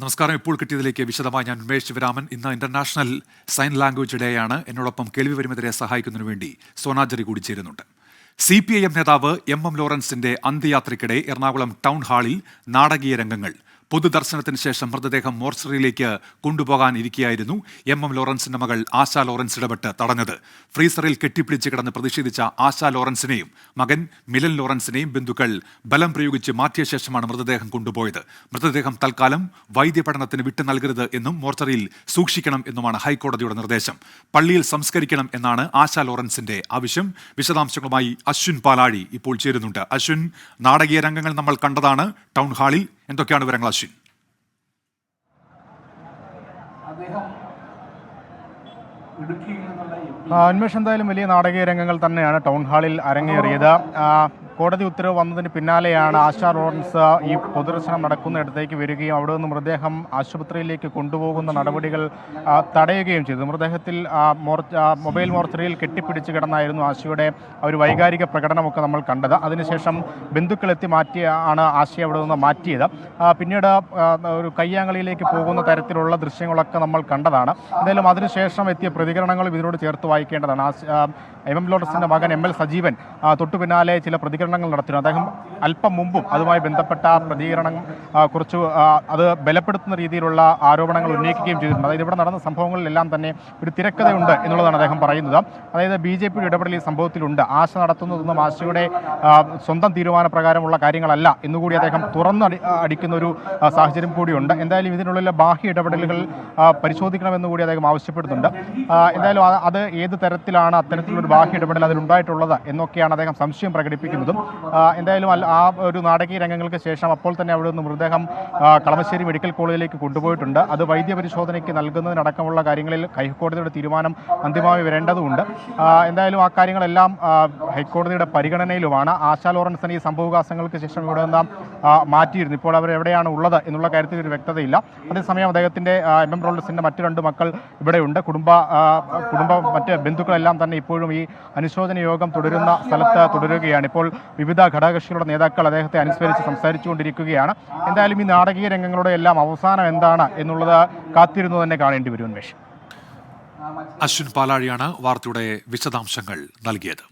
നമസ്കാരം. ഇപ്പോൾ കിട്ടിയതിലേക്ക് വിശദമായി ഞാൻ ഉമേഷ് ശിവരാമൻ. ഇന്ന് ഇന്റർനാഷണൽ സൈൻ ലാംഗ്വേജ് ഡേ ആണ്. എന്നോടൊപ്പം കേൾവി പരിമിതരെ സഹായിക്കുന്നതിനു വേണ്ടി സോനാജറി കൂടി ചേരുന്നുണ്ട്. CPIM നേതാവ് MM ലോറൻസിന്റെ അന്ത്യയാത്രയ്ക്കിടെ എറണാകുളം ടൗൺ ഹാളിൽ നാടകീയ രംഗങ്ങൾ. പൊതുദർശനത്തിന് ശേഷം മൃതദേഹം മോർച്ചറിയിലേക്ക് കൊണ്ടുപോകാൻ ഇരിക്കുകയായിരുന്നു MM ലോറൻസിന്റെ മകൾ ആശ ലോറൻസ് ഇടപെട്ട് തടഞ്ഞത്. ഫ്രീസറിൽ കെട്ടിപ്പിടിച്ച് കിടന്ന് പ്രതിഷേധിച്ച ആശ ലോറൻസിനെയും മകൻ മിലൻ ലോറൻസിനെയും ബന്ധുക്കൾ ബലം പ്രയോഗിച്ച് മാറ്റിയ ശേഷമാണ് മൃതദേഹം കൊണ്ടുപോയത്. മൃതദേഹം തൽക്കാലം വൈദ്യപഠനത്തിന് വിട്ടു നൽകരുത് എന്നും മോർച്ചറിയിൽ സൂക്ഷിക്കണം എന്നുമാണ് ഹൈക്കോടതിയുടെ നിർദ്ദേശം. പള്ളിയിൽ സംസ്കരിക്കണം എന്നാണ് ആശ ലോറൻസിന്റെ ആവശ്യം. വിശദാംശങ്ങളുമായി അശ്വിൻ പാലാഴി ഇപ്പോൾ ചേരുന്നുണ്ട്. അശ്വിൻ, നാടകീയ രംഗങ്ങൾ നമ്മൾ കണ്ടതാണ് ടൗൺ ഹാളിൽ. എന്തൊക്കെയാണ് വിവരങ്ങൾ അശ്വിൻ? അന്വേഷണം എന്തായാലും വലിയ നാടകീയ രംഗങ്ങൾ തന്നെയാണ് ടൗൺ ഹാളിൽ അരങ്ങേറിയത്. കോടതി ഉത്തരവ് വന്നതിന് പിന്നാലെയാണ് ആശ ലോറൻസ് ഈ പൊതുദർശനം നടക്കുന്നിടത്തേക്ക് വരികയും അവിടെ നിന്ന് മൃതദേഹം ആശുപത്രിയിലേക്ക് കൊണ്ടുപോകുന്ന നടപടികൾ തടയുകയും ചെയ്തു. മൃതദേഹത്തിൽ മൊബൈൽ മോർച്ചറിയിൽ കെട്ടിപ്പിടിച്ച് കിടന്നായിരുന്നു ആശയുടെ ഒരു വൈകാരിക പ്രകടനമൊക്കെ നമ്മൾ കണ്ടത്. അതിനുശേഷം ബന്ധുക്കളെത്തി ആണ് ആശയെ അവിടെ നിന്ന് മാറ്റിയത്. പിന്നീട് ഒരു കയ്യാങ്കളിയിലേക്ക് പോകുന്ന തരത്തിലുള്ള ദൃശ്യങ്ങളൊക്കെ നമ്മൾ കണ്ടതാണ്. എന്തായാലും അതിനുശേഷം എത്തിയ പ്രതികരണങ്ങളും ഇതിനോട് ചേർത്ത് വായിക്കേണ്ടതാണ്. MM ലോറൻസിന്റെ മകൻ ML സജീവൻ തൊട്ടു പിന്നാലെ ചില പ്രതികരണങ്ങൾ നടത്തിയിരുന്നു. അദ്ദേഹം അല്പം മുമ്പും അതുമായി ബന്ധപ്പെട്ട പ്രതികരണം കുറച്ച് അത് ബലപ്പെടുത്തുന്ന രീതിയിലുള്ള ആരോപണങ്ങൾ ഉന്നയിക്കുകയും ചെയ്തിട്ടുണ്ട്. അതായത് ഇവിടെ നടന്ന സംഭവങ്ങളിലെല്ലാം തന്നെ ഒരു തിരക്കഥയുണ്ട് എന്നുള്ളതാണ് അദ്ദേഹം പറയുന്നത്. അതായത് BJP ഇടപെടൽ ഈ സംഭവത്തിലുണ്ട്. ആശ നടത്തുന്നതൊന്നും ആശയുടെ സ്വന്തം തീരുമാനപ്രകാരമുള്ള കാര്യങ്ങളല്ല എന്നുകൂടി അദ്ദേഹം അടിക്കുന്ന ഒരു സാഹചര്യം കൂടിയുണ്ട്. എന്തായാലും ഇതിനുള്ളിലെ ബാഹ്യ ഇടപെടലുകൾ പരിശോധിക്കണമെന്നുകൂടി അദ്ദേഹം ആവശ്യപ്പെടുന്നുണ്ട്. എന്തായാലും അത് ഏത് തരത്തിലാണ് അത്തരത്തിലൊരു ബാഹ്യ ഇടപെടൽ അതിലുണ്ടായിട്ടുള്ളത് എന്നൊക്കെയാണ് അദ്ദേഹം സംശയം പ്രകടിപ്പിക്കുന്നതും. എന്തായാലും ആ ഒരു നാടകീയ രംഗങ്ങൾക്ക് ശേഷം അപ്പോൾ തന്നെ അവിടെ നിന്ന് മൃതദേഹം കളമശ്ശേരി മെഡിക്കൽ കോളേജിലേക്ക് കൊണ്ടുപോയിട്ടുണ്ട്. അത് വൈദ്യപരിശോധനയ്ക്ക് നൽകുന്നതിനടക്കമുള്ള കാര്യങ്ങളിൽ ഹൈക്കോടതിയുടെ തീരുമാനം അന്തിമമായി വരേണ്ടതുണ്ട്. എന്തായാലും ആ കാര്യങ്ങളെല്ലാം ഹൈക്കോടതിയുടെ പരിഗണനയിലുമാണ്. ആശ ലോറൻസിന് ഈ സംഭവവികാസങ്ങൾക്ക് ശേഷം ഇവിടെ നിന്ന് മാറ്റിയിരുന്നു. ഇപ്പോൾ അവർ എവിടെയാണ് ഉള്ളത് എന്നുള്ള കാര്യത്തിൽ ഒരു വ്യക്തതയില്ല. അതേസമയം അദ്ദേഹത്തിൻ്റെ MM ലോറൻസിൻ്റെ മറ്റു രണ്ട് മക്കൾ ഇവിടെയുണ്ട്. കുടുംബ മറ്റ് ബന്ധുക്കളെല്ലാം തന്നെ ഇപ്പോഴും ഈ അനുശോചന യോഗം തുടരുന്ന സ്ഥലത്ത് തുടരുകയാണ്. ഇപ്പോൾ വിവിധ ഘടകകക്ഷികളുടെ നേതാക്കൾ അദ്ദേഹത്തെ അനുസ്മരിച്ച് സംസാരിച്ചുകൊണ്ടിരിക്കുകയാണ്. എന്തായാലും ഈ നാടകീയ രംഗങ്ങളുടെ എല്ലാം അവസാനം എന്താണ് എന്നുള്ളത് കാത്തിരുന്നു തന്നെ കാണേണ്ടി വരും. ഉന്മേഷ്. അശ്വിൻ പാലാഴിയാണ് വാർത്തയുടെ വിശദാംശങ്ങൾ നൽകിയത്.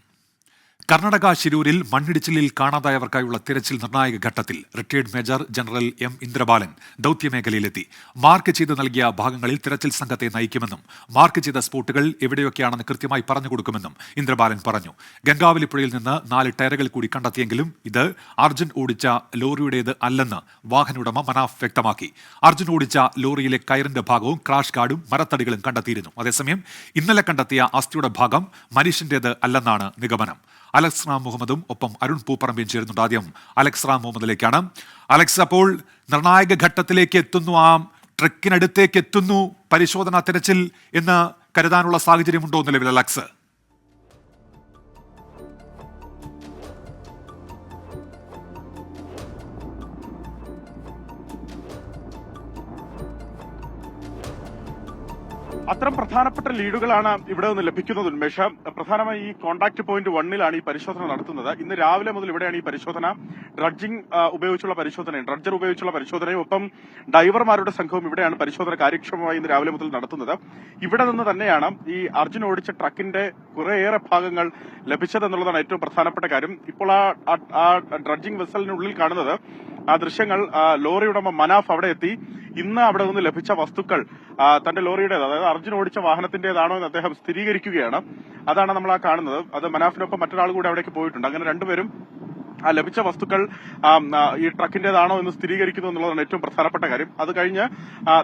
കർണാടക ശിരൂരിൽ മണ്ണിടിച്ചിലിൽ കാണാതായവർക്കായുള്ള തിരച്ചിൽ നിർണായക ഘട്ടത്തിൽ. Retired major general M Indrabalan ദൌത്യമേഖലയിലെത്തി. മാർക്ക് ചെയ്ത് നൽകിയ ഭാഗങ്ങളിൽ തിരച്ചിൽ സംഘത്തെ നയിക്കുമെന്നും മാർക്ക് ചെയ്ത സ്പോട്ടുകൾ എവിടെയൊക്കെയാണെന്ന് കൃത്യമായി പറഞ്ഞു കൊടുക്കുമെന്നും ഇന്ദ്രബാലൻ പറഞ്ഞു. ഗംഗാവലി പുഴയിൽ നിന്ന് 4 ടയറുകൾ കൂടി കണ്ടെത്തിയെങ്കിലും ഇത് അർജുൻ ഓടിച്ച ലോറിയുടേത് അല്ലെന്ന് വാഹനോടമ മനാഫ് വ്യക്തമാക്കി. അർജുൻ ഓടിച്ച ലോറിയിലെ കയറിന്റെ ഭാഗവും ക്രാഷ് ഗാർഡും മരത്തടികളും കണ്ടെത്തിയിരുന്നു. അതേസമയം ഇന്നലെ കണ്ടെത്തിയ അസ്ഥിയുടെ ഭാഗം മനുഷ്യന്റേത് അല്ലെന്നാണ് നിഗമനം. അലക്സ് റാം മുഹമ്മദും ഒപ്പം അരുൺ പൂപ്പറമ്പിയും ചേരുന്നുണ്ട്. ആദ്യം അലക്സ് റാം മുഹമ്മദിലേക്കാണ്. അലക്സ്, അപ്പോൾ നിർണായക ഘട്ടത്തിലേക്ക് എത്തുന്നു, ആ ട്രക്കിനടുത്തേക്ക് എത്തുന്നു പരിശോധനാ തിരച്ചിൽ എന്ന് കരുതാനുള്ള സാഹചര്യമുണ്ടോ നിലവിൽ അലക്സ്? അത്തരം പ്രധാനപ്പെട്ട ലീഡുകളാണ് ഇവിടെ നിന്ന് ലഭിക്കുന്നത്. ഉന്മേഷ, പ്രധാനമായി ഈ കോൺടാക്ട് പോയിന്റ് 1-ലാണ് ഈ പരിശോധന നടത്തുന്നത്. ഇന്ന് രാവിലെ മുതൽ ഇവിടെയാണ് ഈ പരിശോധന. ഡ്രഡ്ജർ ഉപയോഗിച്ചുള്ള പരിശോധനയും ഒപ്പം ഡൈവർമാരുടെ സംഘവും ഇവിടെയാണ് പരിശോധന കാര്യക്ഷമമായി ഇന്ന് രാവിലെ മുതൽ നടത്തുന്നത്. ഇവിടെ നിന്ന് തന്നെയാണ് ഈ അർജുൻ ഓടിച്ച ട്രക്കിന്റെ കുറേയേറെ ഭാഗങ്ങൾ ലഭിച്ചതെന്നുള്ളതാണ് ഏറ്റവും പ്രധാനപ്പെട്ട കാര്യം. ഇപ്പോൾ ആ ഡ്രഡ്ജിംഗ് വെസലിനുള്ളിൽ കാണുന്നത് ആ ദൃശ്യങ്ങൾ ലോറി ഉടമ മനാഫ് അവിടെ എത്തി. ഇന്ന് അവിടെ നിന്ന് ലഭിച്ച വസ്തുക്കൾ തന്റെ ലോറിയുടേത്, അതായത് അർജുൻ ഓടിച്ച വാഹനത്തിന്റേതാണോ എന്ന് അദ്ദേഹം സ്ഥിരീകരിക്കുകയാണ്. അതാണ് നമ്മൾ കാണുന്നത്. അത് മനാഫിനൊപ്പം മറ്റൊരാൾ കൂടി അവിടേക്ക് പോയിട്ടുണ്ട്. അങ്ങനെ രണ്ടുപേരും ആ ലഭിച്ച വസ്തുക്കൾ ഈ ട്രക്കിന്റേതാണോ എന്ന് സ്ഥിരീകരിക്കുന്നു എന്നുള്ളതാണ് ഏറ്റവും പ്രധാനപ്പെട്ട കാര്യം. അത് കഴിഞ്ഞ്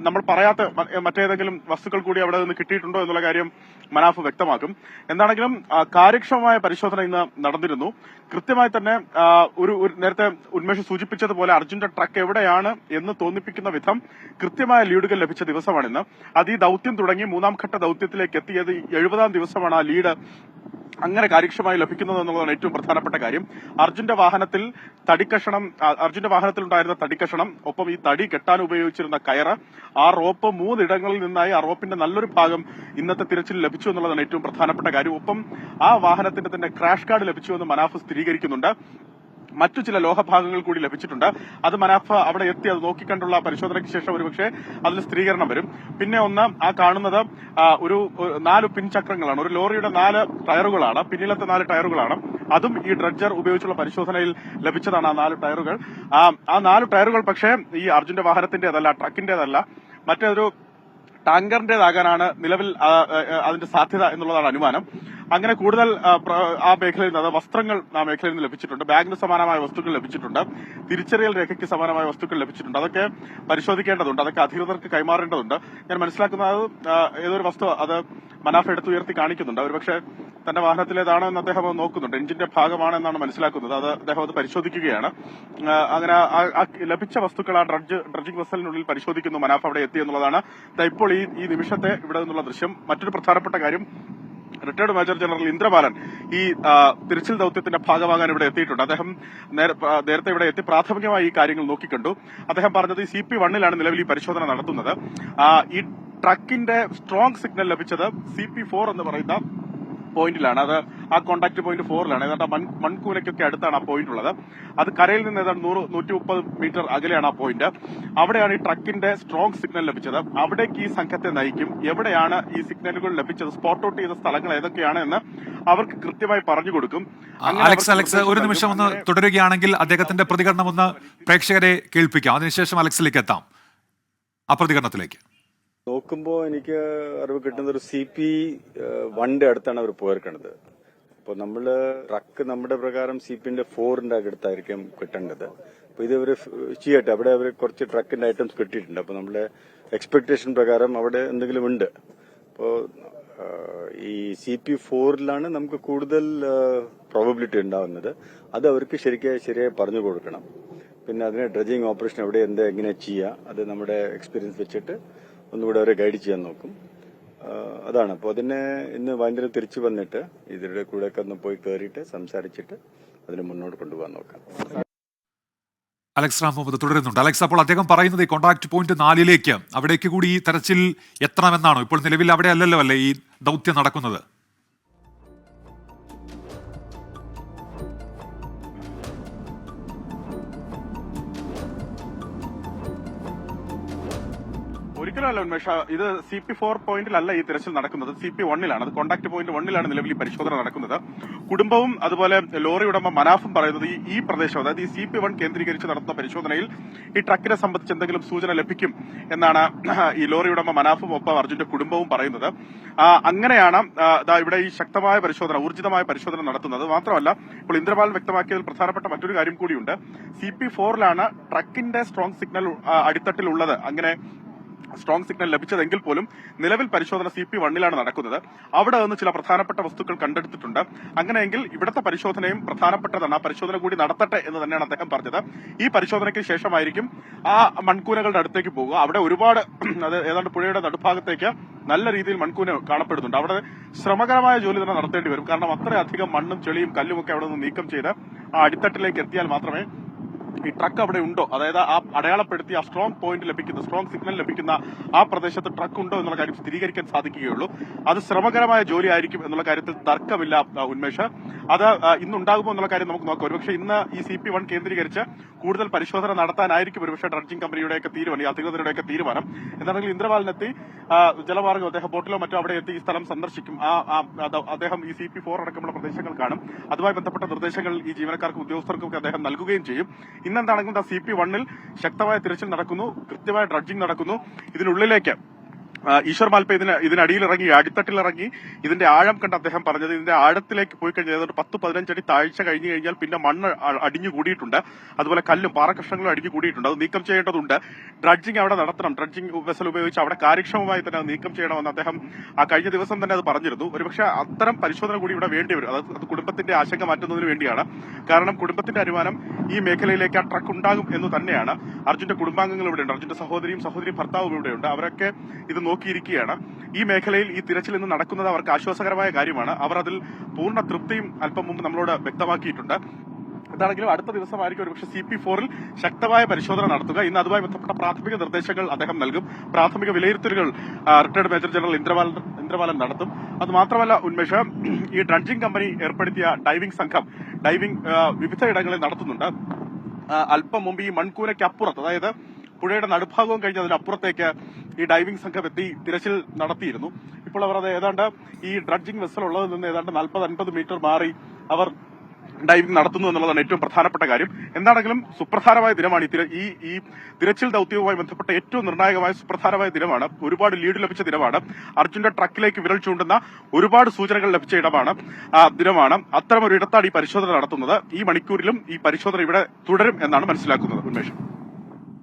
നമ്മൾ പറയാത്ത മറ്റേതെങ്കിലും വസ്തുക്കൾ കൂടി അവിടെ നിന്ന് കിട്ടിയിട്ടുണ്ടോ എന്നുള്ള കാര്യം മനാഫ് വ്യക്തമാക്കും. എന്താണെങ്കിലും കാര്യക്ഷമമായ പരിശോധന ഇന്ന് നടന്നിരുന്നു. കൃത്യമായി തന്നെ ഒരു നേരത്തെ ഉന്മേഷം സൂചിപ്പിച്ചതുപോലെ അർജുന്റെ ട്രക്ക് എവിടെയാണ് എന്ന് തോന്നിപ്പിക്കുന്ന വിധം കൃത്യമായ ലീഡുകൾ ലഭിച്ച ദിവസമാണിന്ന്. അത് ഈ ദൌത്യം തുടങ്ങി 3ാം ഘട്ട ദൌത്യത്തിലേക്ക് എത്തിയത് 70ാം ദിവസമാണ് ആ ലീഡ് അങ്ങനെ കാര്യക്ഷമമായി ലഭിക്കുന്നത് എന്നുള്ളതാണ് ഏറ്റവും പ്രധാനപ്പെട്ട കാര്യം. അർജുന്റെ വാഹനത്തിലുണ്ടായിരുന്ന തടിക്കഷണം, ഒപ്പം ഈ തടി കെട്ടാൻ ഉപയോഗിച്ചിരുന്ന കയറ്, ആ റോപ്പ് 3 ഇടങ്ങളിൽ നിന്നായി ആ റോപ്പിന്റെ നല്ലൊരു ഭാഗം ഇന്നത്തെ തിരച്ചിൽ ലഭിച്ചു എന്നുള്ളതാണ് ഏറ്റവും പ്രധാനപ്പെട്ട കാര്യം. ഒപ്പം ആ വാഹനത്തിന്റെ തന്നെ ക്രാഷ് കാർഡ് ലഭിച്ചുവെന്ന് മനാഫ് സ്ഥിരീകരിക്കുന്നുണ്ട്. മറ്റു ചില ലോഹഭാഗങ്ങൾ കൂടി ലഭിച്ചിട്ടുണ്ട്. അത് മനാഫ് അവിടെ എത്തി അത് നോക്കിക്കണ്ടുള്ള പരിശോധനയ്ക്ക് ശേഷം ഒരുപക്ഷെ അതിൽ സ്ഥിരീകരണം വരും. പിന്നെ ഒന്ന് ആ കാണുന്നത് ഒരു 4 പിൻചക്രങ്ങളാണ്. ഒരു ലോറിയുടെ 4 ടയറുകളാണ്, പിന്നിലത്തെ 4 ടയറുകളാണ്. അതും ഈ ഡ്രഡ്ജർ ഉപയോഗിച്ചുള്ള പരിശോധനയിൽ ലഭിച്ചതാണ് ആ 4 ടയറുകൾ. ആ 4 ടയറുകൾ പക്ഷേ ഈ അർജുന്റെ വാഹനത്തിന്റേതല്ല, ട്രക്കിന്റേതല്ല, മറ്റൊരു ടാങ്കറിന്റേതാകാനാണ് നിലവിൽ അതിന്റെ സാധ്യത എന്നുള്ളതാണ് അനുമാനം. അങ്ങനെ കൂടുതൽ ആ മേഖലയിൽ നിന്ന് വസ്ത്രങ്ങൾ ആ മേഖലയിൽ നിന്ന് ലഭിച്ചിട്ടുണ്ട്, ബാഗിന് സമാനമായ വസ്തുക്കൾ ലഭിച്ചിട്ടുണ്ട്, തിരിച്ചറിയൽ രേഖയ്ക്ക് സമാനമായ വസ്തുക്കൾ ലഭിച്ചിട്ടുണ്ട്. അതൊക്കെ പരിശോധിക്കേണ്ടതുണ്ട്, അതൊക്കെ അധികൃതർക്ക് കൈമാറേണ്ടതുണ്ട്. ഞാൻ മനസ്സിലാക്കുന്നത് ഏതൊരു വസ്തു അത് മനാഫ് എടുത്തുയർത്തി കാണിക്കുന്നുണ്ട്. ഒരുപക്ഷെ തന്റെ വാഹനത്തിലേതാണോ എന്ന് അദ്ദേഹം നോക്കുന്നുണ്ട്, എഞ്ചിന്റെ ഭാഗമാണെന്നാണ് മനസ്സിലാക്കുന്നത്. അത് അദ്ദേഹം അത് പരിശോധിക്കുകയാണ്. അങ്ങനെ ലഭിച്ച വസ്തുക്കൾ ആ ഡ്രഡ്ജിംഗ് വെസലിനുള്ളിൽ പരിശോധിക്കുന്നു മനാഫ് അവിടെ എത്തി എന്നുള്ളതാണ് ഇപ്പോൾ ഈ നിമിഷത്തെ ഇവിടെ നിന്നുള്ള ദൃശ്യം. മറ്റൊരു പ്രധാനപ്പെട്ട കാര്യം, റിട്ടയർഡ് മേജർ ജനറൽ ഇന്ദ്രബാലൻ ഈ തിരച്ചിൽ ദൌത്യത്തിന്റെ ഭാഗമാകാൻ ഇവിടെ എത്തിയിട്ടുണ്ട്. അദ്ദേഹം നേരത്തെ ഇവിടെ എത്തി പ്രാഥമികമായി ഈ കാര്യങ്ങൾ നോക്കിക്കണ്ടു. അദ്ദേഹം പറഞ്ഞത് CP1 നിലവിൽ ഈ പരിശോധന നടത്തുന്നത്. ഈ ട്രക്കിന്റെ സ്ട്രോങ് സിഗ്നൽ ലഭിച്ചത് CP4 എന്ന് പറയുന്ന പോയിന്റിലാണ്. അത് ആ കോൺടാക്ട് പോയിന്റ് 4ലാണ്. ഏതാണ്ട് മൺകൂനയ്ക്കൊക്കെ അടുത്താണ് ആ പോയിന്റ് ഉള്ളത്. അത് കരയിൽ നിന്ന് ഏതാണ്ട് 100-130 മീറ്റർ അകലെയാണ് ആ പോയിന്റ്. അവിടെയാണ് ഈ ട്രക്കിന്റെ സ്ട്രോങ് സിഗ്നൽ ലഭിച്ചത്. അവിടേക്ക് ഈ സംഘത്തെ നയിക്കും. എവിടെയാണ് ഈ സിഗ്നലുകൾ ലഭിച്ചത്, സ്പോട്ട് ഔട്ട് ചെയ്ത സ്ഥലങ്ങൾ ഏതൊക്കെയാണ് എന്ന് അവർക്ക് കൃത്യമായി പറഞ്ഞു കൊടുക്കും. അലക്സ് ഒരു നിമിഷം ഒന്ന് തുടരുകയാണെങ്കിൽ അദ്ദേഹത്തിന്റെ പ്രതികരണം ഒന്ന് പ്രേക്ഷകരെ കേൾപ്പിക്കാം. അതിനുശേഷം അലക്സിലേക്ക് എത്താം, ആ പ്രതികരണത്തിലേക്ക്. നോക്കുമ്പോൾ എനിക്ക് അറിവ് കിട്ടുന്ന ഒരു CP1 അടുത്താണ് അവർ പോയിരിക്കുന്നത്. അപ്പോൾ നമ്മള് ട്രക്ക് നമ്മുടെ പ്രകാരം CP4 അടുത്തായിരിക്കും കിട്ടേണ്ടത്. അപ്പൊ ഇത് അവര് ചെയ്യട്ടെ. അവിടെ അവർ കുറച്ച് ട്രക്കിന്റെ ഐറ്റംസ് കിട്ടിയിട്ടുണ്ട്. അപ്പൊ നമ്മുടെ എക്സ്പെക്ടേഷൻ പ്രകാരം അവിടെ എന്തെങ്കിലും ഉണ്ട്. അപ്പോ ഈ CP4 നമുക്ക് കൂടുതൽ പ്രോബബിലിറ്റി ഉണ്ടാവുന്നത്. അത് അവർക്ക് ശരിയായി പറഞ്ഞു കൊടുക്കണം. പിന്നെ അതിനെ ഡ്രഡ്ജിങ് ഓപ്പറേഷൻ എവിടെ എങ്ങനെ ചെയ്യുക, അത് നമ്മുടെ എക്സ്പീരിയൻസ് വെച്ചിട്ട് ഒന്നുകൂടെ അവരെ ഗൈഡ് ചെയ്യാൻ നോക്കും. അതാണ്. അപ്പോൾ അതിനെ ഇന്ന് വൈകുന്നേരം തിരിച്ചു വന്നിട്ട് ഇതിന്റെ കൂടെയൊക്കെ ഒന്ന് പോയി കയറിയിട്ട് സംസാരിച്ചിട്ട് അതിനെ മുന്നോട്ട് കൊണ്ടുപോകാൻ നോക്കാം. അലക്സ് റാം മുഹമ്മദ് തുടരുന്നുണ്ട്. അലക്സ്, അപ്പോൾ അദ്ദേഹം പറയുന്നത് ഈ കോൺടാക്ട് പോയിന്റ് 4 അവിടേക്ക് കൂടി ഈ തെരച്ചിൽ എത്തണമെന്നാണോ? ഇപ്പോൾ നിലവിൽ അവിടെ അല്ലേ ഈ ദൗത്യം നടക്കുന്നത്? ഒരിക്കലല്ല ഉന്മേഷ, ഇത് CP4 പോയിന്റിലല്ല ഈ തിരച്ചിൽ നടക്കുന്നത്, CP1 അത് കോൺടാക്ട് പോയിന്റ് 1 നിലവിൽ ഈ പരിശോധന നടക്കുന്നത്. കുടുംബവും അതുപോലെ ലോറി ഉടമ മനാഫും പറയുന്നത് ഈ പ്രദേശം, അതായത് ഈ CP1 കേന്ദ്രീകരിച്ച് നടത്തുന്ന പരിശോധനയിൽ ഈ ട്രക്കിനെ സംബന്ധിച്ച് എന്തെങ്കിലും സൂചന ലഭിക്കും എന്നാണ് ഈ ലോറി ഉടമ മനാഫും ഒപ്പം അർജുന്റെ കുടുംബവും പറയുന്നത്. അങ്ങനെയാണ് ഇവിടെ ഈ ശക്തമായ പരിശോധന, ഊർജിതമായ പരിശോധന നടത്തുന്നത്. മാത്രമല്ല, ഇപ്പോൾ ഇന്ദ്രപാലൻ വ്യക്തമാക്കിയതിൽ പ്രധാനപ്പെട്ട മറ്റൊരു കാര്യം കൂടിയുണ്ട്. CP4 ട്രക്കിന്റെ strong signal അടിത്തട്ടിലുള്ളത്. അങ്ങനെ സ്ട്രോങ് സിഗ്നൽ ലഭിച്ചതെങ്കിൽ പോലും നിലവിൽ പരിശോധന CP1 നടക്കുന്നത്. അവിടെ നിന്ന് ചില പ്രധാനപ്പെട്ട വസ്തുക്കൾ കണ്ടെടുത്തിട്ടുണ്ട്. അങ്ങനെയെങ്കിൽ ഇവിടുത്തെ പരിശോധനയും പ്രധാനപ്പെട്ടതാണ്. ആ പരിശോധന കൂടി നടത്തട്ടെ എന്ന് തന്നെയാണ് അദ്ദേഹം പറഞ്ഞത്. ഈ പരിശോധനയ്ക്ക് ശേഷമായിരിക്കും ആ മൺകൂനകളുടെ അടുത്തേക്ക് പോകുക. അവിടെ ഒരുപാട്, അത് ഏതാണ്ട് പുഴയുടെ നടുഭാഗത്തേക്ക് നല്ല രീതിയിൽ മൺകൂന കാണപ്പെടുന്നുണ്ട്. അവിടെ ശ്രമകരമായ ജോലി തന്നെ നടത്തേണ്ടി വരും. കാരണം അത്രയധികം മണ്ണും ചെളിയും കല്ലും ഒക്കെ അവിടെ നിന്ന് നീക്കം ചെയ്ത് ആ അടിത്തട്ടിലേക്ക് എത്തിയാൽ മാത്രമേ ഈ ട്രക്ക് അവിടെ ഉണ്ടോ, അതായത് ആ അടയാളപ്പെടുത്തി ആ സ്ട്രോങ് പോയിന്റ് ലഭിക്കുന്ന, സ്ട്രോങ് സിഗ്നൽ ലഭിക്കുന്ന ആ പ്രദേശത്ത് ട്രക്ക് ഉണ്ടോ എന്നുള്ള കാര്യം സ്ഥിരീകരിക്കാൻ സാധിക്കുകയുള്ളൂ. അത് ശ്രമകരമായ ജോലി ആയിരിക്കും എന്നുള്ള കാര്യത്തിൽ തർക്കമില്ല ഉന്മേഷ്. അത് ഇന്നുണ്ടാകുമോ എന്നുള്ള കാര്യം നമുക്ക് നോക്കാം. ഒരുപക്ഷെ ഇന്ന് ഈ CP1 കേന്ദ്രീകരിച്ച് കൂടുതൽ പരിശോധന നടത്താനായിരിക്കും ഒരുപക്ഷെ ഡ്രഡ്ജിംഗ് കമ്പനിയുടെയൊക്കെ തീരുമാനം, ഈ അധികൃതരുടെയൊക്കെ തീരുമാനം. എന്താണെങ്കിലും ഇന്ദ്രപാലനെത്തി ജലമാർഗം അദ്ദേഹം ബോട്ടിലോ മറ്റോ അവിടെ എത്തി ഈ സ്ഥലം സന്ദർശിക്കും. അദ്ദേഹം ഈ CP4 അടക്കമുള്ള പ്രദേശങ്ങൾ കാണും. അതുമായി ബന്ധപ്പെട്ട നിർദ്ദേശങ്ങൾ ഈ ജീവനക്കാർക്കും ഉദ്യോഗസ്ഥർക്കും അദ്ദേഹം നൽകുകയും ചെയ്യും. ഇന്നെന്താണെങ്കിലും CP1 ശക്തമായ തിരച്ചിൽ നടക്കുന്നു, കൃത്യമായ ഡ്രഡ്ജിംഗ് നടക്കുന്നു. ഇതിനുള്ളിലേക്ക് ഈശ്വർ മാൽപ്പ ഇതിനടിയിലിറങ്ങി, അടിത്തട്ടിലിറങ്ങി ഇതിന്റെ ആഴം കണ്ട് അദ്ദേഹം പറഞ്ഞത്, ഇതിന്റെ ആഴത്തിലേക്ക് പോയി കഴിഞ്ഞാൽ 10-15 അടി താഴ്ച കഴിഞ്ഞു കഴിഞ്ഞാൽ പിന്നെ മണ്ണ് അടിഞ്ഞു കൂടിയിട്ടുണ്ട്. അതുപോലെ കല്ലും പാറകഷ്ണങ്ങളും അടിഞ്ഞു കൂടിയിട്ടുണ്ട്. അത് നീക്കം ചെയ്യേണ്ടതുണ്ട്. ഡ്രഡ്ജിംഗ് അവിടെ നടത്തണം. ഡ്രഡ്ജിംഗ് വെസൽ ഉപയോഗിച്ച് അവിടെ കാര്യക്ഷമമായി തന്നെ നീക്കം ചെയ്യണമെന്ന് അദ്ദേഹം കഴിഞ്ഞ ദിവസം തന്നെ അത് പറഞ്ഞിരുന്നു. ഒരുപക്ഷെ അത്തരം പരിശോധന കൂടി ഇവിടെ വേണ്ടിവരും. അത് കുടുംബത്തിന്റെ ആശങ്ക മാറ്റുന്നതിന് വേണ്ടിയാണ്. കാരണം കുടുംബത്തിന്റെ അനുമാനം ഈ മേഖലയിലേക്ക് ആ ട്രക്ക് ഉണ്ടാകും എന്ന് തന്നെയാണ്. അർജുന്റെ കുടുംബാംഗങ്ങൾ ഇവിടെയുണ്ട്, അർജുന്റെ സഹോദരി ഭർത്താവും ഇവിടെയുണ്ട്. അവരൊക്കെ ഇത് നോക്കിയിരിക്കുകയാണ്. ഈ മേഖലയിൽ ഈ തിരച്ചിൽ ഇന്ന് നടക്കുന്നത് അവർക്ക് ആശ്വാസകരമായ കാര്യമാണ്. അവർ അതിൽ പൂർണ്ണ തൃപ്തിയും അല്പം മുമ്പ് നമ്മളോട് വ്യക്തമാക്കിയിട്ടുണ്ട്. എന്താണെങ്കിലും അടുത്ത ദിവസമായിരിക്കും ഒരുപക്ഷെ CP4-ൽ ശക്തമായ പരിശോധന നടത്തുക. ഇന്ന് അതുമായി ബന്ധപ്പെട്ട പ്രാഥമിക നിർദ്ദേശങ്ങൾ അദ്ദേഹം നൽകും. പ്രാഥമിക വിലയിരുത്തലുകൾ റിട്ടയർഡ് മേജർ ജനറൽ ഇന്ദ്രപാലൻ നടത്തും. അത് മാത്രമല്ല ഉന്മേഷ്, ഈ ഡ്രഡ്ജിംഗ് കമ്പനി ഏർപ്പെടുത്തിയ ഡൈവിംഗ് സംഘം വിവിധ ഇടങ്ങളിൽ നടത്തുന്നുണ്ട്. അല്പം മുമ്പ് ഈ മൺകൂനയ്ക്ക് അപ്പുറത്ത്, അതായത് പുഴയുടെ നടുഭാഗവും കഴിഞ്ഞ് അതിനപ്പുറത്തേക്ക് ഈ ഡൈവിംഗ് സംഘം എത്തി തിരച്ചിൽ നടത്തിയിരുന്നു. ഇപ്പോൾ അവർ അത് ഏതാണ്ട് ഈ ഡ്രഡ്ജിംഗ് വെസൽ ഉള്ളതിൽ നിന്ന് ഏതാണ്ട് 40-50 മീറ്റർ മാറി അവർ ഡൈവിംഗ് നടത്തുന്നു എന്നുള്ളതാണ് ഏറ്റവും പ്രധാനപ്പെട്ട കാര്യം. എന്താണെങ്കിലും സുപ്രധാനമായ ദിനമാണ് ഈ തിരച്ചിൽ ദൌത്യവുമായി ബന്ധപ്പെട്ട ഏറ്റവും നിർണായകമായ സുപ്രധാനമായ ദിനമാണ്. ഒരുപാട് ലീഡ് ലഭിച്ച ദിനമാണ്. അർജുന്റെ ട്രക്കിലേക്ക് വിരൽ ചൂണ്ടുന്ന ഒരുപാട് സൂചനകൾ ലഭിച്ച ദിനമാണ്. അത്തരമൊരു ഇടത്താണ് ഈ പരിശോധന നടത്തുന്നത്. ഈ മണിക്കൂറിലും ഈ പരിശോധന ഇവിടെ തുടരും എന്നാണ് മനസ്സിലാക്കുന്നത്. ഉന്മേഷം,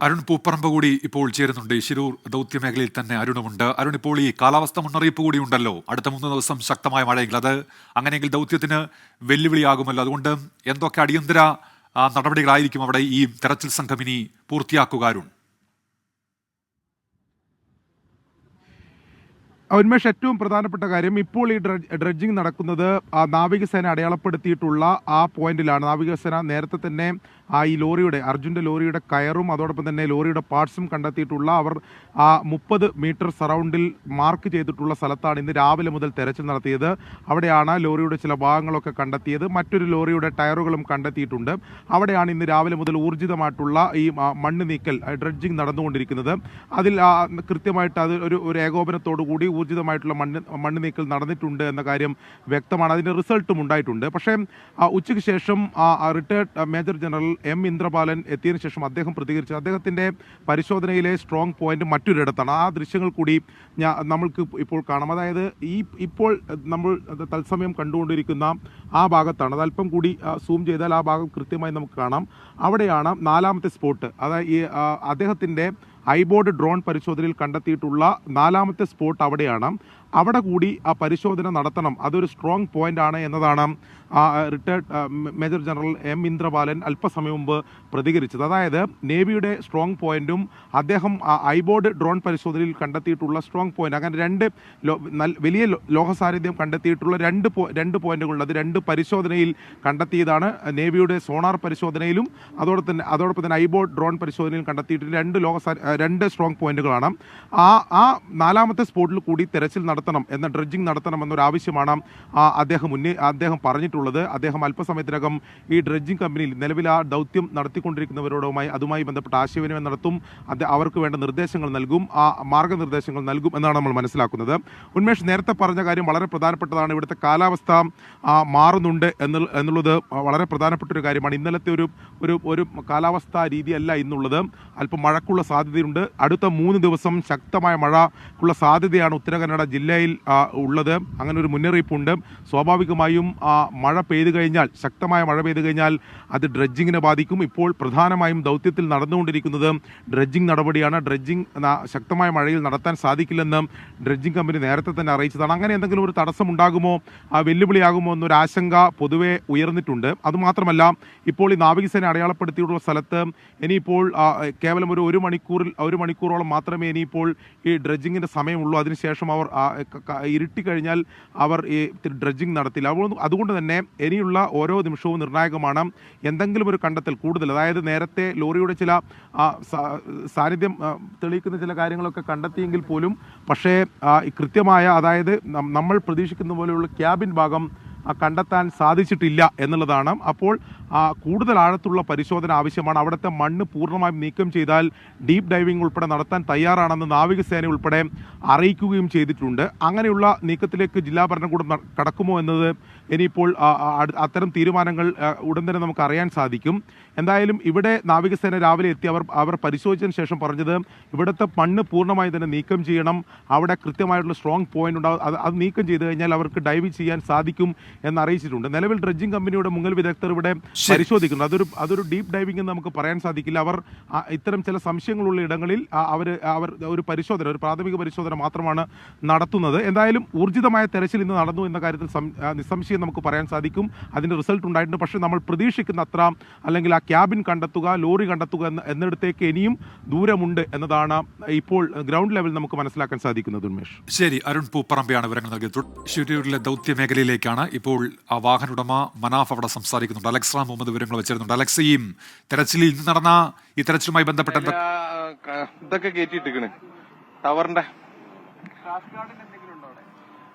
അരുൺ പൂപ്പറമ്പ് കൂടി ഇപ്പോൾ ചേരുന്നുണ്ട്. ശിരൂർ ദൗത്യമേഖലയിൽ തന്നെ അരുണുമുണ്ട്. അരുൺ, ഇപ്പോൾ ഈ കാലാവസ്ഥ മുന്നറിയിപ്പ് കൂടി ഉണ്ടല്ലോ, അടുത്ത 3 ദിവസം ശക്തമായ മഴയെങ്കിൽ അത് അങ്ങനെയെങ്കിൽ ദൗത്യത്തിന് വെല്ലുവിളിയാകുമല്ലോ. അതുകൊണ്ട് എന്തൊക്കെ അടിയന്തര നടപടികളായിരിക്കും അവിടെ ഈ തെരച്ചിൽ സംഘം ഇനി പൂർത്തിയാക്കുക? അരുൺ, ഉന്മേഷ്, ഏറ്റവും പ്രധാനപ്പെട്ട കാര്യം ഇപ്പോൾ ഈ ഡ്രഡ്ജിംഗ് നടക്കുന്നത് നാവികസേന അടയാളപ്പെടുത്തിയിട്ടുള്ള ആ പോയിന്റിലാണ്. നാവികസേന നേരത്തെ തന്നെ ഈ അർജുന്റെ ലോറിയുടെ കയറും അതോടൊപ്പം തന്നെ ലോറിയുടെ പാർട്സും കണ്ടെത്തിയിട്ടുള്ള അവർ 30 മീറ്റർ സറൗണ്ടിൽ മാർക്ക് ചെയ്തിട്ടുള്ള സ്ഥലത്താണ് ഇന്ന് രാവിലെ മുതൽ തെരച്ചിൽ നടത്തിയത്. അവിടെയാണ് ലോറിയുടെ ചില ഭാഗങ്ങളൊക്കെ കണ്ടെത്തിയത്. മറ്റൊരു ലോറിയുടെ ടയറുകളും കണ്ടെത്തിയിട്ടുണ്ട്. അവിടെയാണ് ഇന്ന് രാവിലെ മുതൽ ഊർജിതമായിട്ടുള്ള ഈ മണ്ണ് നീക്കൽ ഡ്രഡ്ജിംഗ് നടന്നുകൊണ്ടിരിക്കുന്നത്. അതിൽ കൃത്യമായിട്ട് അത് ഒരു ഏകോപനത്തോടു കൂടി ഊർജിതമായിട്ടുള്ള മണ്ണ് നീക്കൽ നടന്നിട്ടുണ്ട് എന്ന കാര്യം വ്യക്തമാണ്. അതിന്റെ റിസൾട്ടും ഉണ്ടായിട്ടുണ്ട്. പക്ഷേ ഉച്ചയ്ക്ക് ശേഷം റിട്ടയർഡ് മേജർ ജനറൽ ഇന്ദ്രപാലൻ എത്തിയതിനു ശേഷം അദ്ദേഹം പ്രതികരിച്ചത് അദ്ദേഹത്തിന്റെ പരിശോധനയിലെ സ്ട്രോങ് പോയിന്റ് മറ്റൊരിടത്താണ്. ആ ദൃശ്യങ്ങൾ കൂടി നമ്മൾക്ക് ഇപ്പോൾ കാണാം. അതായത് ഇപ്പോൾ നമ്മൾ തത്സമയം കണ്ടുകൊണ്ടിരിക്കുന്ന ആ ഭാഗത്താണ്. അത് അല്പം കൂടി സൂം ചെയ്താൽ ആ ഭാഗം കൃത്യമായി നമുക്ക് കാണാം. അവിടെയാണ് 4ാമത്തെ സ്പോട്ട്. അതായത് ഈ അദ്ദേഹത്തിന്റെ ഐബോർഡ് ഡ്രോൺ പരിശോധനയിൽ കണ്ടെത്തിയിട്ടുള്ള 4ാമത്തെ സ്പോട്ട് അവിടെയാണ്. അവിടെ കൂടി ആ പരിശോധന നടത്തണം. അതൊരു സ്ട്രോങ് പോയിന്റ് ആണ് എന്നതാണ് റിട്ടയർഡ് മേജർ ജനറൽ ഇന്ദ്രപാലൻ അല്പസമയം മുമ്പ് പ്രതികരിച്ചത്. അതായത് നേവിയുടെ സ്ട്രോങ് പോയിന്റും അദ്ദേഹം ഐബോർഡ് ഡ്രോൺ പരിശോധനയിൽ കണ്ടെത്തിയിട്ടുള്ള സ്ട്രോങ് പോയിന്റ്, അങ്ങനെ വലിയ ലോഹസാന്നിധ്യം കണ്ടെത്തിയിട്ടുള്ള രണ്ട് പോയിന്റുകളുണ്ട്. അത് 2 പരിശോധനയിൽ കണ്ടെത്തിയതാണ്. നേവിയുടെ സോണാർ പരിശോധനയിലും അതോടൊപ്പം തന്നെ ഐബോർഡ് ഡ്രോൺ പരിശോധനയിൽ കണ്ടെത്തിയിട്ട് 2 സ്ട്രോങ് പോയിന്റുകളാണ്. ആ 4ാമത്തെ സ്പോട്ടിൽ കൂടി തെരച്ചിൽ ഡ്രഡ്ജിംഗ് നടത്തണം എന്നൊരു ആവശ്യമാണ് അദ്ദേഹം പറഞ്ഞിട്ടുള്ളത്. അദ്ദേഹം അല്പസമയത്തിനകം ഈ ഡ്രഡ്ജിംഗ് കമ്പനിയിൽ നിലവിൽ ആ ദൗത്യം അതുമായി ബന്ധപ്പെട്ട ആശയവിനിമയം നടത്തും. അവർക്ക് വേണ്ട നിർദ്ദേശങ്ങൾ നൽകും, ആ മാർഗനിർദ്ദേശങ്ങൾ നൽകും എന്നാണ് നമ്മൾ മനസ്സിലാക്കുന്നത്. ഉന്മേഷ് നേരത്തെ പറഞ്ഞ കാര്യം വളരെ പ്രധാനപ്പെട്ടതാണ്. ഇവിടുത്തെ കാലാവസ്ഥ മാറുന്നുണ്ട് എന്നുള്ളത് വളരെ പ്രധാനപ്പെട്ട ഒരു കാര്യമാണ്. ഇന്നലത്തെ ഒരു കാലാവസ്ഥാ രീതിയല്ല ഇന്നുള്ളത്. അല്പം മഴക്കുള്ള സാധ്യതയുണ്ട്. അടുത്ത 3 ദിവസം ശക്തമായ മഴക്കുള്ള സാധ്യതയാണ് ഉത്തര കന്നഡ ജില്ലയിൽ ഉള്ളത്. അങ്ങനെ ഒരു മുന്നറിയിപ്പുണ്ട്. സ്വാഭാവികമായും ശക്തമായ മഴ പെയ്തു കഴിഞ്ഞാൽ അത് ഡ്രഡ്ജിങ്ങിനെ ബാധിക്കും. ഇപ്പോൾ പ്രധാനമായും ദൗത്യത്തിൽ നടന്നുകൊണ്ടിരിക്കുന്നത് ഡ്രഡ്ജിംഗ് നടപടിയാണ്. ഡ്രഡ്ജിംഗ് ശക്തമായ മഴയിൽ നടത്താൻ സാധിക്കില്ലെന്ന് ഡ്രഡ്ജിംഗ് കമ്പനി നേരത്തെ തന്നെ അറിയിച്ചതാണ്. അങ്ങനെ എന്തെങ്കിലും ഒരു തടസ്സമുണ്ടാകുമോ, വെല്ലുവിളിയാകുമോ എന്നൊരു ആശങ്ക പൊതുവെ ഉയർന്നിട്ടുണ്ട്. അതുമാത്രമല്ല, ഇപ്പോൾ ഈ നാവികസേന അടയാളപ്പെടുത്തിയിട്ടുള്ള സ്ഥലത്ത് ഇനിയിപ്പോൾ കേവലം ഒരു മണിക്കൂറോളം മാത്രമേ ഇനിയിപ്പോൾ ഈ ഡ്രഡ്ജിങ്ങിന്റെ സമയമുള്ളൂ. അതിനുശേഷം അവർ ഇരുട്ടി കഴിഞ്ഞാൽ അവർ ഈ ഡ്രഡ്ജിംഗ് നടത്തില്ല. അതുകൊണ്ട് തന്നെ ഇനിയുള്ള ഓരോ നിമിഷവും നിർണായകമാണ്. എന്തെങ്കിലും ഒരു കണ്ടെത്തൽ കൂടുതൽ, അതായത് നേരത്തെ ലോറിയുടെ ചില സാന്നിധ്യം തെളിയിക്കുന്ന ചില കാര്യങ്ങളൊക്കെ കണ്ടെത്തിയെങ്കിൽ പോലും പക്ഷേ കൃത്യമായ, അതായത് നമ്മൾ പ്രതീക്ഷിക്കുന്ന പോലെയുള്ള ക്യാബിൻ ഭാഗം കണ്ടെത്താൻ സാധിച്ചിട്ടില്ല എന്നുള്ളതാണ്. അപ്പോൾ കൂടുതൽ ആഴത്തുള്ള പരിശോധന ആവശ്യമാണ്. അവിടുത്തെ മണ്ണ് പൂർണ്ണമായും നീക്കം ചെയ്താൽ ഡീപ്പ് ഡൈവിംഗ് ഉൾപ്പെടെ നടത്താൻ തയ്യാറാണെന്ന് നാവികസേന ഉൾപ്പെടെ അറിയിക്കുകയും ചെയ്തിട്ടുണ്ട്. അങ്ങനെയുള്ള നീക്കത്തിലേക്ക് ജില്ലാ ഭരണകൂടം കടക്കുമോ എന്നത് ഇനിയിപ്പോൾ അത്തരം തീരുമാനങ്ങൾ ഉടൻ തന്നെ നമുക്ക് അറിയാൻ സാധിക്കും. എന്തായാലും ഇവിടെ നാവികസേന രാവിലെ എത്തി അവർ പരിശോധിച്ചതിന് ശേഷം പറഞ്ഞത് ഇവിടുത്തെ മണ്ണ് പൂർണ്ണമായി തന്നെ നീക്കം ചെയ്യണം. അവിടെ കൃത്യമായിട്ടുള്ള സ്ട്രോങ് പോയിന്റ് ഉണ്ടാവും. അത് നീക്കം ചെയ്ത് കഴിഞ്ഞാൽ അവർക്ക് ഡൈവ് ചെയ്യാൻ സാധിക്കും എന്ന് അറിയിച്ചിട്ടുണ്ട്. നിലവിൽ ഡ്രഡ്ജിംഗ് കമ്പനിയുടെ മുങ്ങൽ വിദഗ്ധർ ഇവിടെ പരിശോധിക്കുന്നു. അതൊരു ഡീപ്പ് ഡൈവിംഗ് എന്ന് നമുക്ക് പറയാൻ സാധിക്കില്ല. അവർ ഇത്തരം ചില സംശയങ്ങളുള്ള ഇടങ്ങളിൽ അവർ ഒരു പ്രാഥമിക പരിശോധന മാത്രമാണ് നടത്തുന്നത്. എന്തായാലും ഊർജിതമായ തെരച്ചിൽ ഇന്ന് നടന്നു എന്ന കാര്യത്തിൽ നിസ്സംശയം നമുക്ക് പറയാൻ സാധിക്കും. അതിന്റെ റിസൾട്ട് ഉണ്ടായിട്ടുണ്ട്. പക്ഷേ നമ്മൾ പ്രതീക്ഷിക്കുന്ന അത്ര, അല്ലെങ്കിൽ ആ ക്യാബിൻ കണ്ടെത്തുക, ലോറി കണ്ടെത്തുക എന്നിടത്തേക്ക് ഇനിയും ദൂരമുണ്ട് എന്നതാണ് ഇപ്പോൾ ഗ്രൗണ്ട് ലെവൽ നമുക്ക് മനസ്സിലാക്കാൻ സാധിക്കുന്നത്. ഉന്മേഷ്, ശരി. അരുൺ പൂപ്പറമ്പയാണ് വിവരങ്ങൾ നൽകിയത്. ശിരൂരിലെ ദൗത്യമേഖലയിലേക്കാണ് ഇപ്പോൾ ആ വാഹനുടമ മനാഫ് അവിടെ സംസാരിക്കുന്നുണ്ട്. അലക്സ് റാം മുഹമ്മദ് വിവരങ്ങൾ വെച്ചിരുന്നുണ്ട്. അലക്സ്, ഈ തെരച്ചിലിൽ ഇന്ന് നടന്ന ഈ തെരച്ചിലുമായി ബന്ധപ്പെട്ട ഇതൊക്കെ കയറ്റിയിട്ടിരിക്കണ് ടവറിന്റെ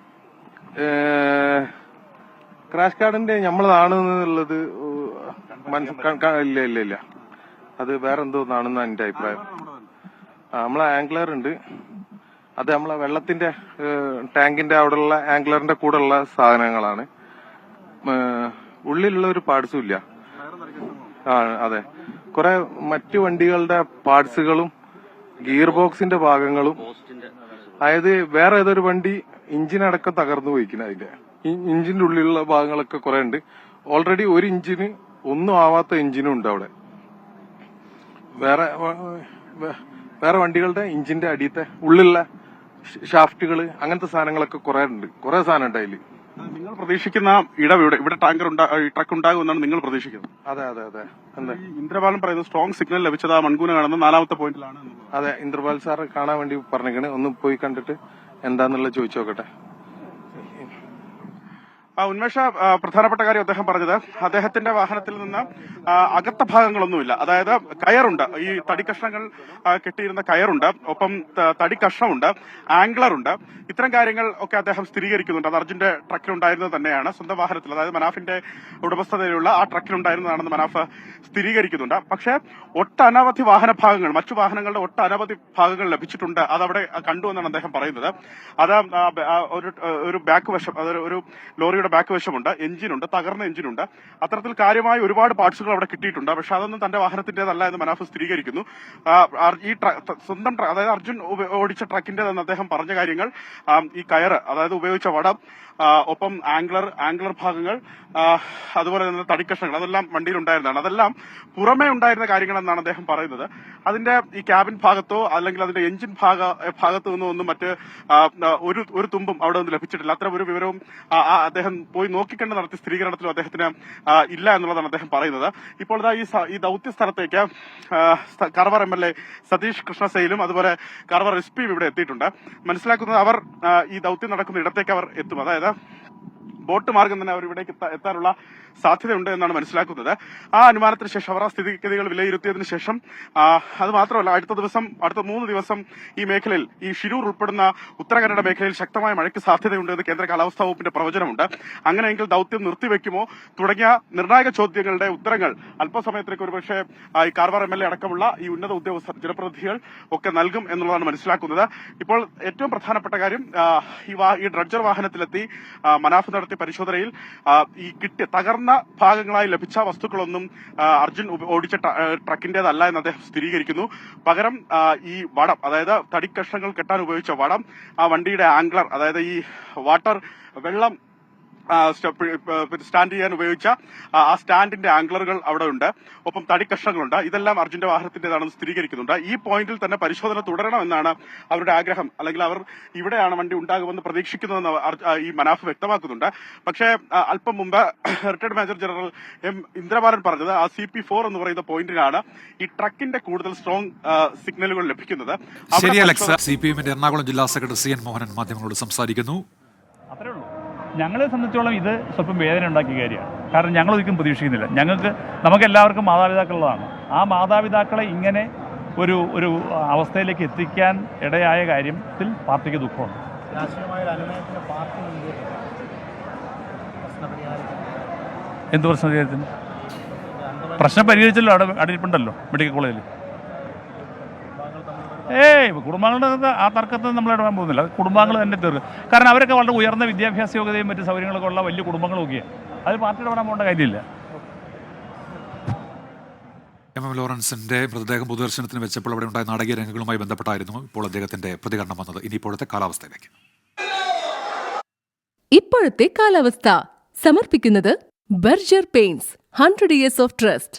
ക്രാഷ് കാർഡിന്റെ നമ്മളതാണെന്നുള്ളത് ഇല്ല അത് വേറെ എന്തോന്നാണെന്ന് എന്റെ അഭിപ്രായം. നമ്മളെ ആംഗ്ലർ ഉണ്ട്, അത് നമ്മളെ വെള്ളത്തിന്റെ ടാങ്കിന്റെ അവിടെയുള്ള ആംഗ്ലറിന്റെ കൂടെ ഉള്ള സാധനങ്ങളാണ്. ഉള്ളിലുള്ള ഒരു പാർട്സും ഇല്ല. അതെ, കുറെ മറ്റു വണ്ടികളുടെ പാർട്സുകളും ഗിയർ ബോക്സിന്റെ ഭാഗങ്ങളും, അതായത് വേറെ ഏതൊരു വണ്ടി ഇഞ്ചിനടക്കം തകർന്നു പോയിക്കുന്നത്. അതിന്റെ ഇഞ്ചിന്റെ ഉള്ളിലുള്ള ഭാഗങ്ങളൊക്കെ കുറെ ഉണ്ട്. ഓൾറെഡി ഒരു ഇഞ്ചിന് ഒന്നും ആവാത്ത എഞ്ചിനും ഉണ്ട് അവിടെ. വേറെ വണ്ടികളുടെ ഇഞ്ചിന്റെ അടിയത്തെ ഉള്ളിലുള്ള ഷാഫ്റ്റുകള് അങ്ങനത്തെ സാധനങ്ങളൊക്കെ കുറെ ഉണ്ട്. കുറെ സാധനം ഉണ്ട് അതില്. നിങ്ങൾ പ്രതീക്ഷിക്കുന്ന ഇവിടെ ടാങ്കർ ട്രക്ക് ഉണ്ടാകുമെന്നാണ് നിങ്ങൾ പ്രതീക്ഷിക്കുന്നത്? അതെ അതെ അതെ. എന്താ ഇന്ദ്രപാലൻ പറയുന്നത് സ്ട്രോങ് സിഗ്നൽ ലഭിച്ചത് മൺകൂന കാണുന്ന 4ാമത്തെ പോയിന്റിലാണ്. അതെ, ഇന്ദ്രപാൽ സാർ കാണാൻ വേണ്ടി പറഞ്ഞേക്കണ്. ഒന്ന് പോയി കണ്ടിട്ട് എന്താന്നുള്ളത് ചോദിച്ചു നോക്കട്ടെ. ഉന്മേഷ, പ്രധാനപ്പെട്ട കാര്യം അദ്ദേഹം പറഞ്ഞത്, അദ്ദേഹത്തിന്റെ വാഹനത്തിൽ നിന്ന് അകത്ത ഭാഗങ്ങളൊന്നുമില്ല. അതായത് കയറുണ്ട്, ഈ തടിക്കഷ്ണങ്ങൾ കെട്ടിയിരുന്ന കയറുണ്ട്, ഒപ്പം തടിക്കഷ്ണമുണ്ട്, ആംഗ്ലറുണ്ട്. ഇത്തരം കാര്യങ്ങൾ ഒക്കെ അദ്ദേഹം സ്ഥിരീകരിക്കുന്നുണ്ട്. അത് അർജുന്റെ ട്രക്കിലുണ്ടായിരുന്നത് തന്നെയാണ്. സ്വന്തം വാഹനത്തിൽ, അതായത് മനാഫിന്റെ ഉടമസ്ഥതയിലുള്ള ആ ട്രക്കിലുണ്ടായിരുന്നതാണെന്ന് മനാഫ് സ്ഥിരീകരിക്കുന്നുണ്ട്. പക്ഷേ ഒട്ടനവധി വാഹന ഭാഗങ്ങൾ, മറ്റു വാഹനങ്ങളുടെ ഒട്ടനവധി ഭാഗങ്ങൾ ലഭിച്ചിട്ടുണ്ട്. അതവിടെ കണ്ടു എന്നാണ് അദ്ദേഹം പറയുന്നത്. അത് ഒരു ബാക്ക് വശം, ഒരു ലോറിയുടെ ബാക്ക് വശമുണ്ട്, എഞ്ചിനുണ്ട്, തകർന്ന എഞ്ചിനുണ്ട്. അത്തരത്തിൽ കാര്യമായ ഒരുപാട് പാർട്സുകൾ അവിടെ കിട്ടിയിട്ടുണ്ട്. പക്ഷെ അതൊന്നും തന്റെ വാഹനത്തിന്റേതല്ല എന്ന് മനാഫ് സ്ഥിരീകരിക്കുന്നു. ഈ സ്വന്തം അതായത് അർജുൻ ഓടിച്ച ട്രക്കിന്റേതെന്ന് അദ്ദേഹം പറഞ്ഞ കാര്യങ്ങൾ, ഈ കയറ്, അതായത് ഉപയോഗിച്ച വടം, ഒപ്പം ആംഗ്ലർ ഭാഗങ്ങൾ, അതുപോലെ തന്നെ തടിക്കഷ്ണങ്ങൾ, അതെല്ലാം വണ്ടിയിൽ ഉണ്ടായിരുന്നതാണ്. അതെല്ലാം പുറമേ ഉണ്ടായിരുന്ന കാര്യങ്ങളെന്നാണ് അദ്ദേഹം പറയുന്നത്. അതിന്റെ ഈ ക്യാബിൻ ഭാഗത്തോ അല്ലെങ്കിൽ അതിന്റെ എഞ്ചിൻ ഭാഗത്തു നിന്നോ ഒന്നും മറ്റ് ഒരു തുമ്പും അവിടെ നിന്ന് ലഭിച്ചിട്ടില്ല. അത്തരം ഒരു വിവരവും അദ്ദേഹം പോയി നോക്കിക്കണ്ട് നടത്തിയ സ്ഥിരീകരണത്തിലും അദ്ദേഹത്തിന് ഇല്ല എന്നുള്ളതാണ് അദ്ദേഹം പറയുന്നത്. ഇപ്പോൾ ഈ ദൌത്യ സ്ഥലത്തേക്ക് കർവർ MLA സതീഷ് കൃഷ്ണസൈലും അതുപോലെ കർവർ SP ഇവിടെ എത്തിയിട്ടുണ്ട്. മനസ്സിലാക്കുന്നത് അവർ ഈ ദൌത്യം നടക്കുന്ന ഇടത്തേക്ക് അവർ എത്തും. അതായത് ബോട്ട് മാർഗം തന്നെ അവർ ഇവിടേക്ക് എത്താനുള്ള സാധ്യതയുണ്ട് എന്നാണ് മനസ്സിലാക്കുന്നത്. ആ അനുമാനത്തിന് ശേഷം അവർ ആ സ്ഥിതിഗതികൾ വിലയിരുത്തിയതിനു ശേഷം, അത് മാത്രമല്ല അടുത്ത 3 ദിവസം ഈ മേഖലയിൽ, ഈ ഷിരൂർ ഉൾപ്പെടുന്ന ഉത്തര കന്നഡ മേഖലയിൽ ശക്തമായ മഴയ്ക്ക് സാധ്യതയുണ്ട് എന്ന് കേന്ദ്ര കാലാവസ്ഥാ വകുപ്പിന്റെ പ്രവചനമുണ്ട്. അങ്ങനെയെങ്കിൽ ദൌത്യം നിർത്തിവെക്കുമോ തുടങ്ങിയ നിർണായക ചോദ്യങ്ങളുടെ ഉത്തരങ്ങൾ അല്പസമയത്തേക്ക് ഒരുപക്ഷെ ഈ കാർവാർ MLA അടക്കമുള്ള ഈ ഉന്നത ഉദ്യോഗസ്ഥർ, ജനപ്രതിനിധികൾ ഒക്കെ നൽകും എന്നുള്ളതാണ് മനസ്സിലാക്കുന്നത്. ഇപ്പോൾ ഏറ്റവും പ്രധാനപ്പെട്ട കാര്യം, ഈ ഡ്രഡ്ജർ വാഹനത്തിലെത്തി മനാഫ് നടത്തിയ പരിശോധനയിൽ ഈ തകർന്ന ഭാഗങ്ങളായി ലഭിച്ച വസ്തുക്കളൊന്നും അർജുൻ ഓടിച്ച ട്രക്കിന്റേതല്ല എന്ന് അദ്ദേഹം സ്ഥിരീകരിക്കുന്നു. പകരം ഈ വടം, അതായത് തടിക്കഷ്ണങ്ങൾ കെട്ടാൻ ഉപയോഗിച്ച വടം, ആ വണ്ടിയുടെ ആംഗ്ലർ, അതായത് ഈ വെള്ളം സ്റ്റാൻഡ് ചെയ്യാൻ ഉപയോഗിച്ച ആ സ്റ്റാൻഡിന്റെ ആംഗ്ലറുകൾ അവിടെ ഉണ്ട്, ഒപ്പം തടിക്കഷ്ണങ്ങളുണ്ട്. ഇതെല്ലാം അർജുന്റെ വാഹനത്തിന്റേതാണെന്ന് സ്ഥിരീകരിക്കുന്നുണ്ട്. ഈ പോയിന്റിൽ തന്നെ പരിശോധന തുടരണമെന്നാണ് അവരുടെ ആഗ്രഹം. അല്ലെങ്കിൽ അവർ ഇവിടെയാണ് വണ്ടി ഉണ്ടാകുമെന്ന് പ്രതീക്ഷിക്കുന്നതെന്ന് ഈ മനാഫ് വ്യക്തമാക്കുന്നുണ്ട്. പക്ഷേ അല്പം മുമ്പ് റിട്ടയർഡ് മേജർ ജനറൽ ഇന്ദ്രപാലൻ പറഞ്ഞത് ആ CP4 എന്ന് പറയുന്ന പോയിന്റിലാണ് ഈ ട്രക്കിന്റെ കൂടുതൽ സ്ട്രോങ് സിഗ്നലുകൾ ലഭിക്കുന്നത്. ശരി അലക്സ്. CPM-ന്റെ എറണാകുളം ജില്ലാ സെക്രട്ടറി CN മോഹനൻ മാധ്യമങ്ങളോട് സംസാരിക്കുന്നു. അത്രേ ഉള്ളൂ. ഞങ്ങളെ സംബന്ധിച്ചോളം ഇത് സ്വല്പം വേദന ഉണ്ടാക്കിയ കാര്യമാണ്. കാരണം ഞങ്ങൾ ഒരിക്കലും പ്രതീക്ഷിക്കുന്നില്ല. നമുക്ക് എല്ലാവർക്കും മാതാപിതാക്കളുള്ളതാണ്. ആ മാതാപിതാക്കളെ ഇങ്ങനെ ഒരു അവസ്ഥയിലേക്ക് എത്തിക്കാൻ ഇടയായ കാര്യത്തിൽ പാർട്ടിക്ക് ദുഃഖമുണ്ട്. എന്ത് പ്രശ്നപരിഹാരത്തിന്? പ്രശ്നം പരിഹരിച്ചല്ലോ, അവിടെ അടിയിപ്പുണ്ടല്ലോ മെഡിക്കൽ കോളേജിൽ. കുടുംബങ്ങളുടെ ആ തർക്കത്തിൽ നമ്മൾ ഇടപെടാൻ പോകുന്നില്ല. കുടുംബാംഗങ്ങൾ തന്നെ തീർക്കും. കാരണം അവരൊക്കെ വളരെ ഉയർന്ന വിദ്യാഭ്യാസ യോഗ്യതയും മറ്റ് സൗകര്യങ്ങളൊക്കെ ഉള്ള വലിയ കുടുംബങ്ങളൊക്കെയാണ്. അത് പാർട്ടി ഇടപെടാൻ പോകേണ്ട കാര്യമില്ല. MM ലോറൻസിന്റെ മൃതദേഹം പൊതുദർശനത്തിന് വെച്ചപ്പോൾ അവിടെ ഉണ്ടായ നാടകീയ രംഗങ്ങളുമായി ബന്ധപ്പെട്ടായിരുന്നു ഇപ്പോൾ അദ്ദേഹത്തിന്റെ പ്രതികരണം വന്നത്. ഇനി ഇപ്പോഴത്തെ കാലാവസ്ഥയിലേക്ക്. ഇപ്പോഴത്തെ കാലാവസ്ഥ സമർപ്പിക്കുന്നത് Berger paints 100 years of trust.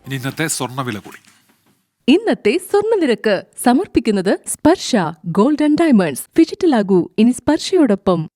ഇനി ഇന്നത്തെ സ്വർണ്ണവില കൂടി. ഇന്നത്തെ സ്വർണ്ണനിരക്ക് സമർപ്പിക്കുന്നത് സ്പർശ ഗോൾഡ് ആൻഡ് ഡയമണ്ട്സ്. ഡിജിറ്റലാകൂ ഇനി സ്പർശയോടൊപ്പം.